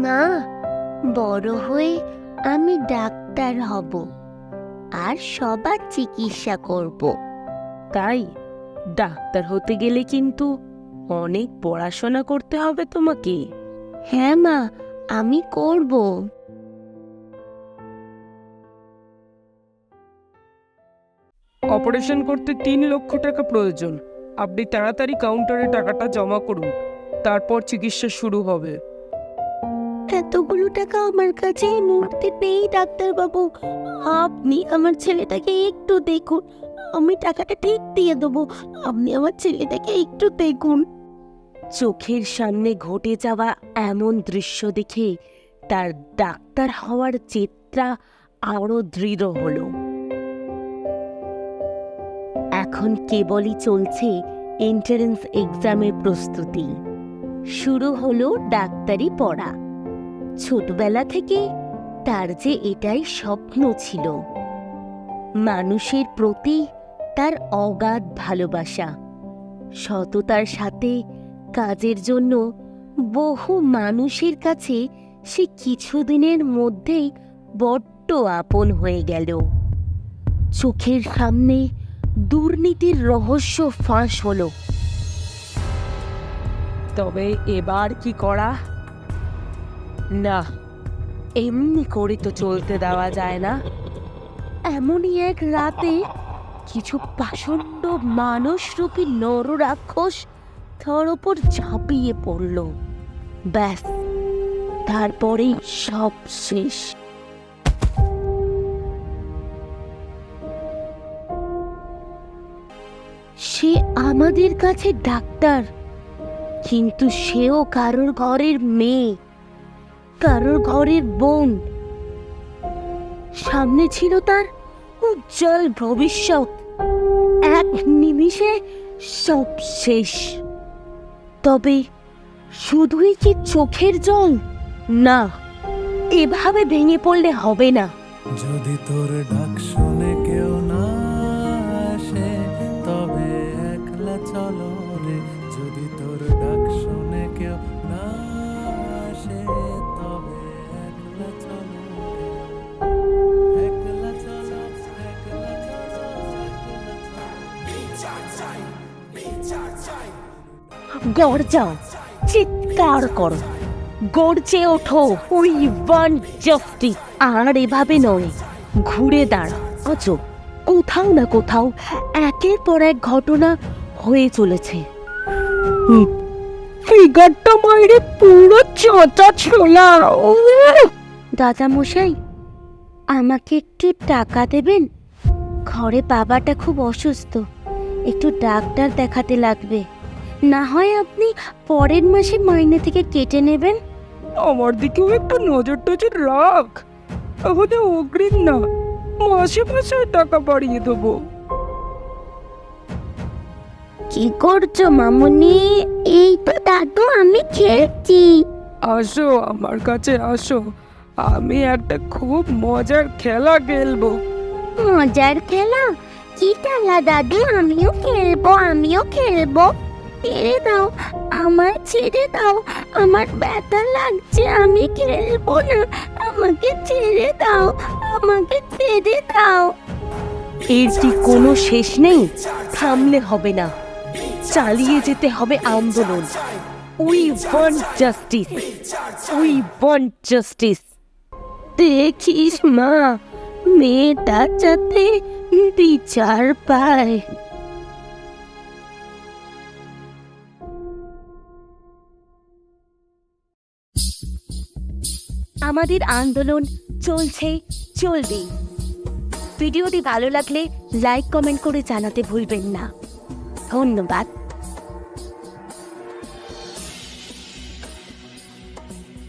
মা, বড় হয়ে আমি ডাক্তার হব আর সবার চিকিৎসা করব। তাই ডাক্তার হতে গেলে কিন্তু অনেক পড়াশোনা করতে হবে তোমাকে। হ্যাঁ মা, আমি করব। অপারেশন করতে 3 লক্ষ টাকা প্রয়োজন। আপনি তাড়াতাড়ি কাউন্টারে টাকাটা জমা করুন, তারপর চিকিৎসা শুরু হবে। এতগুলো টাকা আমার কাছে এই মুহূর্তে নেই ডাক্তারবাবু। আপনি আমার ছেলেটাকে একটু দেখুন, আমি টাকাটা ঠিক দিয়ে দেবো। আপনি আমার ছেলেটাকে একটু দেখুন। চোখের সামনে ঘটে যাওয়া এমন দৃশ্য দেখে তার ডাক্তার হওয়ার চেতনা আরো দৃঢ় হলো। এখন কেবলই চলছে এন্ট্রান্স এক্সামের প্রস্তুতি। শুরু হলো ডাক্তারি পড়া। ছোটবেলা থেকে তার যে এটাই স্বপ্ন ছিল। মানুষের প্রতি তার অগাধ ভালোবাসা, সততার সাথে কাজের জন্য বহু মানুষের কাছে সে কিছুদিনের মধ্যেই বড্ড আপন হয়ে গেল। চোখের সামনে দুর্নীতির রহস্য ফাঁস হলো। তবে এবার কি করা? না, এমনি করে তো চলতে দেওয়া যায় না। এমনই এক রাতে কিছু পাষণ্ড মানুষরূপী নররাক্ষস তার ওপর ঝাঁপিয়ে পড়ল। ব্যাস, তারপরেই সব শেষ। সে আমাদের কাছে ডাক্তার, কিন্তু সেও কারোর ঘরের মেয়ে, কারোর ঘরের বোন। সামনে ছিল তার উজ্জ্বল ভবিষ্যৎ। এক নিমিষে সব শেষ। তবে শুধুই কি চোখের জল? না, এভাবে ভেঙে পড়লে হবে না। যদি তোর ডাক শুনে কেউ না আসে, তবে একলা চলো রে। যদি তোর ডাক শুনে কেউ না আসে, তবে একলা চলো রে। একলা চলো, একলা চলো, একলা চলো। গর্জাও, চিৎকার করো, গর্জে ওঠো, উই ওয়ান্ট জাস্টিস। আর এভাবে নয়, ঘুরে দাঁড়া। অচো কোথাও না কোথাও একের পর এক ঘটনা হয়ে চলেছে। ফিগারটা মাইরে পুরো চটা ছোলা। দাদা মশাই, আমাকে একটু টাকা দেবেন? ঘরে বাবাটা খুব অসুস্থ, একটু ডাক্তার দেখাতে লাগবে। না হয় আপনি পরের মাসে মাইনে থেকে কেটে নেবেন। আমার দিকেও একটু নজর টজর রাখ। তাহলে অগ্রিম না, মাসে মাসে টাকা বাড়িয়ে দেবো। কি করছো মামুনি? এই তো দাদু, আমি খেয়েছি। আসো আমার কাছে আসো, আমি একটা খুব মজার খেলা খেলবো। মজার খেলা? কি খেলা দাদু? আমিও খেলবো, আমিও খেলবো। ছেড়ে দাও, আমার ছেড়ে দাও, আমার ব্যথা লাগছে, আমি খেলবো না। আমাকে ছেড়ে দাও, আমাকে ছেড়ে দাও। এর যে কোনো শেষ নেই, থামলে হবে না, চালিয়ে যেতে হবে আন্দোলন। We want justice, we want justice. দেখিস মা, মেয়েটা যাতে বিচার পায়। আমাদের আন্দোলন চলছে, চলবে। ভিডিওটি ভালো লাগলে লাইক কমেন্ট করে জানাতে ভুলবেন না। ধন্যবাদ।